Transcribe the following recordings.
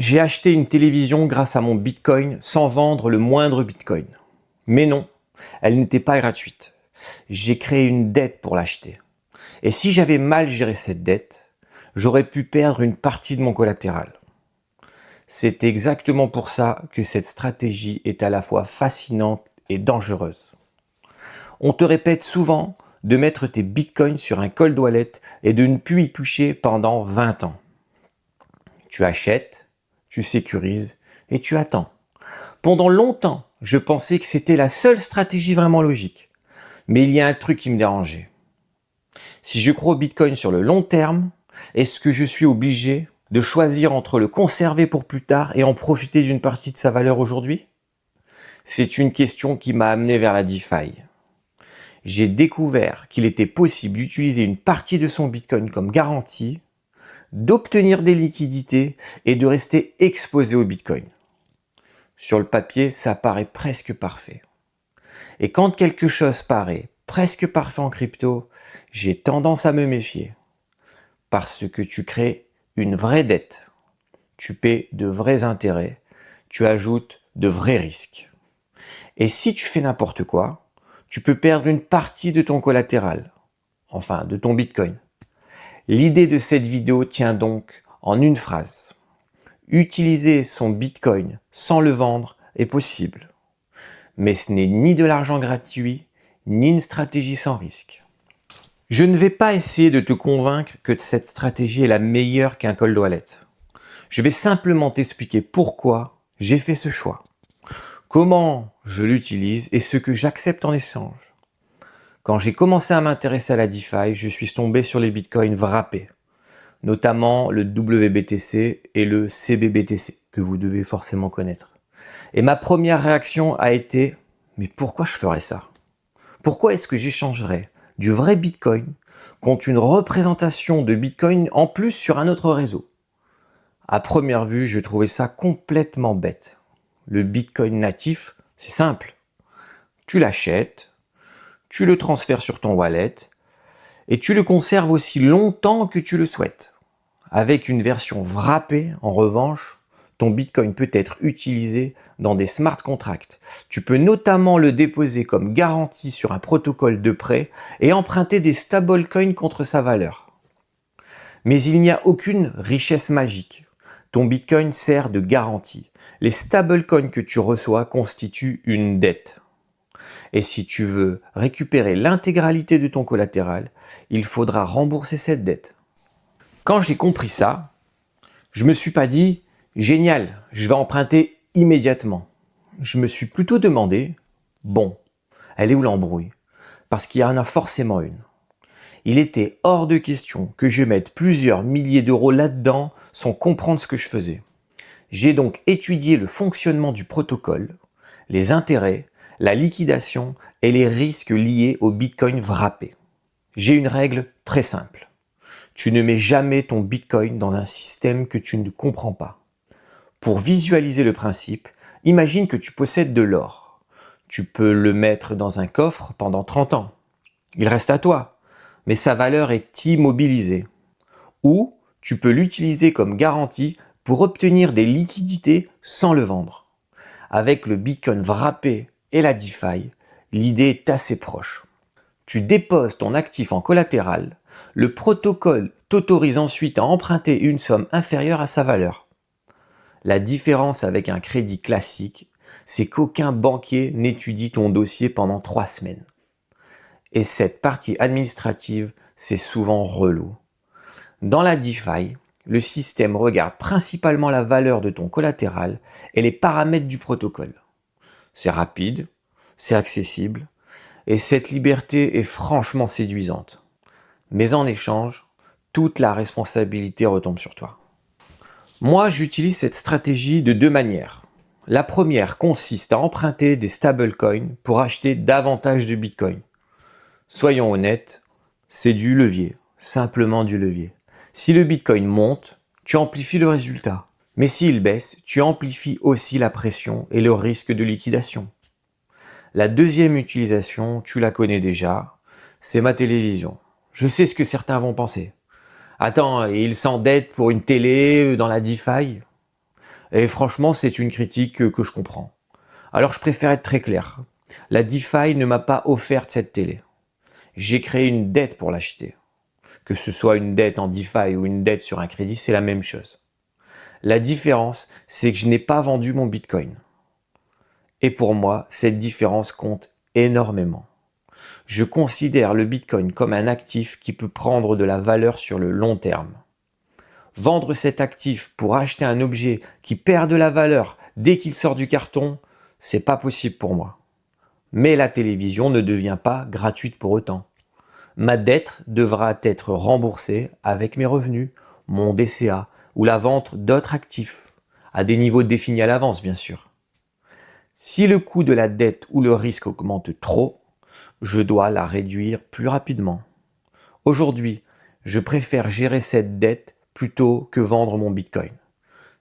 J'ai acheté une télévision grâce à mon Bitcoin sans vendre le moindre Bitcoin. Mais non, elle n'était pas gratuite. J'ai créé une dette pour l'acheter. Et si j'avais mal géré cette dette, j'aurais pu perdre une partie de mon collatéral. C'est exactement pour ça que cette stratégie est à la fois fascinante et dangereuse. On te répète souvent de mettre tes bitcoins sur un cold wallet et de ne plus y toucher pendant 20 ans. Tu achètes, tu sécurises et tu attends. Pendant longtemps, je pensais que c'était la seule stratégie vraiment logique. Mais il y a un truc qui me dérangeait. Si je crois au Bitcoin sur le long terme, est-ce que je suis obligé de choisir entre le conserver pour plus tard et en profiter d'une partie de sa valeur aujourd'hui? C'est une question qui m'a amené vers la DeFi. J'ai découvert qu'il était possible d'utiliser une partie de son Bitcoin comme garantie, d'obtenir des liquidités et de rester exposé au Bitcoin. Sur le papier, ça paraît presque parfait. Et quand quelque chose paraît presque parfait en crypto, j'ai tendance à me méfier. Parce que tu crées une vraie dette. Tu paies de vrais intérêts. Tu ajoutes de vrais risques. Et si tu fais n'importe quoi, tu peux perdre une partie de ton collatéral. Enfin, de ton Bitcoin. L'idée de cette vidéo tient donc en une phrase. Utiliser son Bitcoin sans le vendre est possible. Mais ce n'est ni de l'argent gratuit, ni une stratégie sans risque. Je ne vais pas essayer de te convaincre que cette stratégie est la meilleure qu'un cold wallet. Je vais simplement t'expliquer pourquoi j'ai fait ce choix, comment je l'utilise et ce que j'accepte en échange. Quand j'ai commencé à m'intéresser à la DeFi, je suis tombé sur les bitcoins wrappés, notamment le WBTC et le CBBTC, que vous devez forcément connaître. Et ma première réaction a été « Mais pourquoi je ferais ça ? Pourquoi est-ce que j'échangerais du vrai Bitcoin contre une représentation de Bitcoin en plus sur un autre réseau ?» À première vue, je trouvais ça complètement bête. Le Bitcoin natif, c'est simple. Tu l'achètes, tu le transfères sur ton wallet et tu le conserves aussi longtemps que tu le souhaites. Avec une version wrappée, en revanche, ton Bitcoin peut être utilisé dans des smart contracts. Tu peux notamment le déposer comme garantie sur un protocole de prêt et emprunter des stablecoins contre sa valeur. Mais il n'y a aucune richesse magique. Ton Bitcoin sert de garantie. Les stablecoins que tu reçois constituent une dette. Et si tu veux récupérer l'intégralité de ton collatéral, il faudra rembourser cette dette. Quand j'ai compris ça, je me suis pas dit « Génial, je vais emprunter immédiatement ». Je me suis plutôt demandé « Bon, elle est où l'embrouille ?» Parce qu'il y en a forcément une. Il était hors de question que je mette plusieurs milliers d'euros là-dedans sans comprendre ce que je faisais. J'ai donc étudié le fonctionnement du protocole, les intérêts, la liquidation et les risques liés au Bitcoin wrappé. J'ai une règle très simple. Tu ne mets jamais ton Bitcoin dans un système que tu ne comprends pas. Pour visualiser le principe, imagine que tu possèdes de l'or. Tu peux le mettre dans un coffre pendant 30 ans. Il reste à toi, mais sa valeur est immobilisée. Ou tu peux l'utiliser comme garantie pour obtenir des liquidités sans le vendre. Avec le Bitcoin wrappé et la DeFi, l'idée est assez proche. Tu déposes ton actif en collatéral, le protocole t'autorise ensuite à emprunter une somme inférieure à sa valeur. La différence avec un crédit classique, c'est qu'aucun banquier n'étudie ton dossier pendant 3 semaines. Et cette partie administrative, c'est souvent relou. Dans la DeFi, le système regarde principalement la valeur de ton collatéral et les paramètres du protocole. C'est rapide, c'est accessible, et cette liberté est franchement séduisante. Mais en échange, toute la responsabilité retombe sur toi. Moi, j'utilise cette stratégie de 2 manières. La première consiste à emprunter des stablecoins pour acheter davantage de Bitcoin. Soyons honnêtes, c'est du levier, simplement du levier. Si le Bitcoin monte, tu amplifies le résultat. Mais s'il baisse, tu amplifies aussi la pression et le risque de liquidation. La deuxième utilisation, tu la connais déjà, c'est ma télévision. Je sais ce que certains vont penser. Attends, ils s'endettent pour une télé dans la DeFi? Et franchement, c'est une critique que je comprends. Alors je préfère être très clair. La DeFi ne m'a pas offert cette télé. J'ai créé une dette pour l'acheter. Que ce soit une dette en DeFi ou une dette sur un crédit, c'est la même chose. La différence, c'est que je n'ai pas vendu mon Bitcoin. Et pour moi, cette différence compte énormément. Je considère le Bitcoin comme un actif qui peut prendre de la valeur sur le long terme. Vendre cet actif pour acheter un objet qui perd de la valeur dès qu'il sort du carton, c'est pas possible pour moi. Mais la télévision ne devient pas gratuite pour autant. Ma dette devra être remboursée avec mes revenus, mon DCA ou la vente d'autres actifs, à des niveaux définis à l'avance bien sûr. Si le coût de la dette ou le risque augmente trop, je dois la réduire plus rapidement. Aujourd'hui, je préfère gérer cette dette plutôt que vendre mon Bitcoin.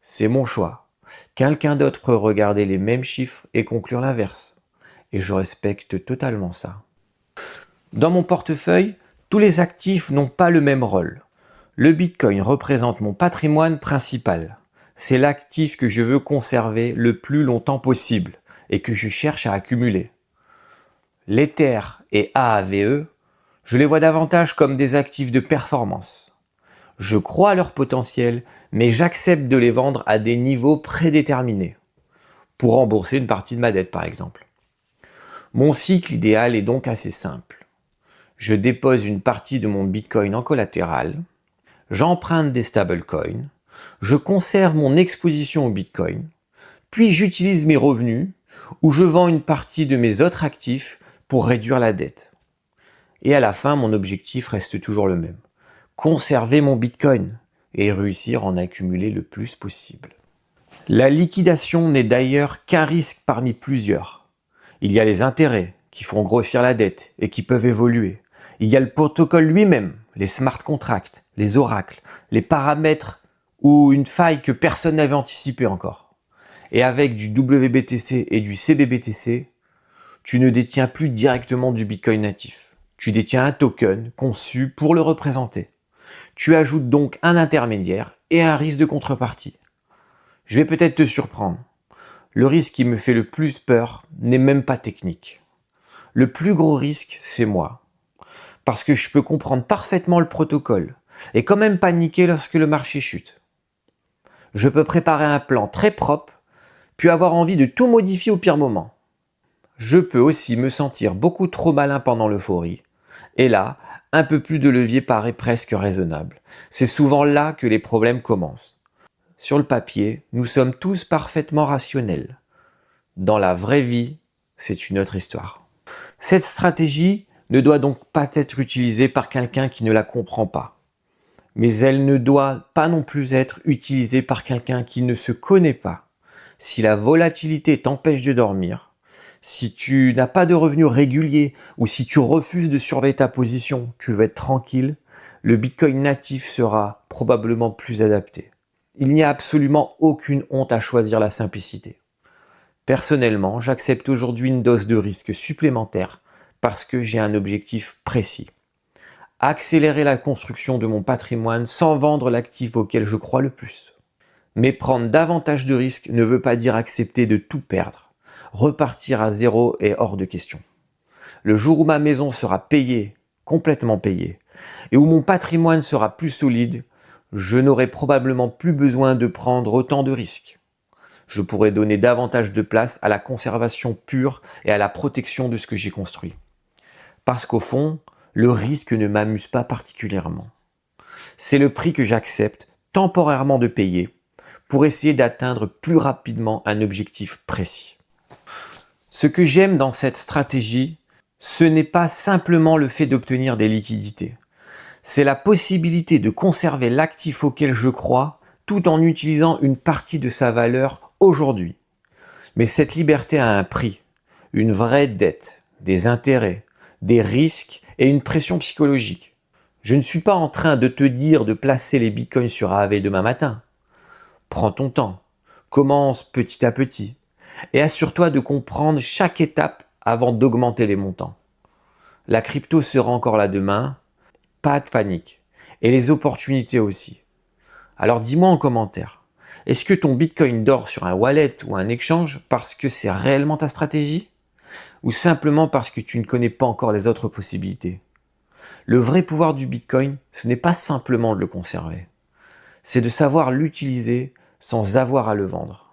C'est mon choix. Quelqu'un d'autre peut regarder les mêmes chiffres et conclure l'inverse. Et je respecte totalement ça. Dans mon portefeuille, tous les actifs n'ont pas le même rôle. Le Bitcoin représente mon patrimoine principal. C'est l'actif que je veux conserver le plus longtemps possible et que je cherche à accumuler. L'Ether et AAVE, je les vois davantage comme des actifs de performance. Je crois à leur potentiel, mais j'accepte de les vendre à des niveaux prédéterminés, pour rembourser une partie de ma dette par exemple. Mon cycle idéal est donc assez simple. Je dépose une partie de mon Bitcoin en collatéral, j'emprunte des stablecoins, je conserve mon exposition au Bitcoin, puis j'utilise mes revenus ou je vends une partie de mes autres actifs pour réduire la dette. Et à la fin, mon objectif reste toujours le même. Conserver mon Bitcoin et réussir à en accumuler le plus possible. La liquidation n'est d'ailleurs qu'un risque parmi plusieurs. Il y a les intérêts qui font grossir la dette et qui peuvent évoluer. Il y a le protocole lui-même, les smart contracts, les oracles, les paramètres ou une faille que personne n'avait anticipée encore. Et avec du WBTC et du CBBTC, tu ne détiens plus directement du Bitcoin natif. Tu détiens un token conçu pour le représenter. Tu ajoutes donc un intermédiaire et un risque de contrepartie. Je vais peut-être te surprendre. Le risque qui me fait le plus peur n'est même pas technique. Le plus gros risque, c'est moi. Parce que je peux comprendre parfaitement le protocole et quand même paniquer lorsque le marché chute. Je peux préparer un plan très propre, puis avoir envie de tout modifier au pire moment. Je peux aussi me sentir beaucoup trop malin pendant l'euphorie. Et là, un peu plus de levier paraît presque raisonnable. C'est souvent là que les problèmes commencent. Sur le papier, nous sommes tous parfaitement rationnels. Dans la vraie vie, c'est une autre histoire. Cette stratégie ne doit donc pas être utilisée par quelqu'un qui ne la comprend pas. Mais elle ne doit pas non plus être utilisée par quelqu'un qui ne se connaît pas. Si la volatilité t'empêche de dormir, si tu n'as pas de revenus réguliers ou si tu refuses de surveiller ta position, tu veux être tranquille, le Bitcoin natif sera probablement plus adapté. Il n'y a absolument aucune honte à choisir la simplicité. Personnellement, j'accepte aujourd'hui une dose de risque supplémentaire parce que j'ai un objectif précis. Accélérer la construction de mon patrimoine sans vendre l'actif auquel je crois le plus. Mais prendre davantage de risques ne veut pas dire accepter de tout perdre. Repartir à zéro est hors de question. Le jour où ma maison sera payée, complètement payée, et où mon patrimoine sera plus solide, je n'aurai probablement plus besoin de prendre autant de risques. Je pourrai donner davantage de place à la conservation pure et à la protection de ce que j'ai construit. Parce qu'au fond, le risque ne m'amuse pas particulièrement. C'est le prix que j'accepte temporairement de payer pour essayer d'atteindre plus rapidement un objectif précis. Ce que j'aime dans cette stratégie, ce n'est pas simplement le fait d'obtenir des liquidités. C'est la possibilité de conserver l'actif auquel je crois tout en utilisant une partie de sa valeur aujourd'hui. Mais cette liberté a un prix, une vraie dette, des intérêts, des risques et une pression psychologique. Je ne suis pas en train de te dire de placer les bitcoins sur AAV demain matin. Prends ton temps, commence petit à petit et assure-toi de comprendre chaque étape avant d'augmenter les montants. La crypto sera encore là demain, pas de panique, et les opportunités aussi. Alors dis-moi en commentaire, Est-ce que ton Bitcoin dort sur un wallet ou un exchange parce que c'est réellement ta stratégie? Ou simplement parce que tu ne connais pas encore les autres possibilités? Le vrai pouvoir du Bitcoin, ce n'est pas simplement de le conserver. C'est de savoir l'utiliser sans avoir à le vendre.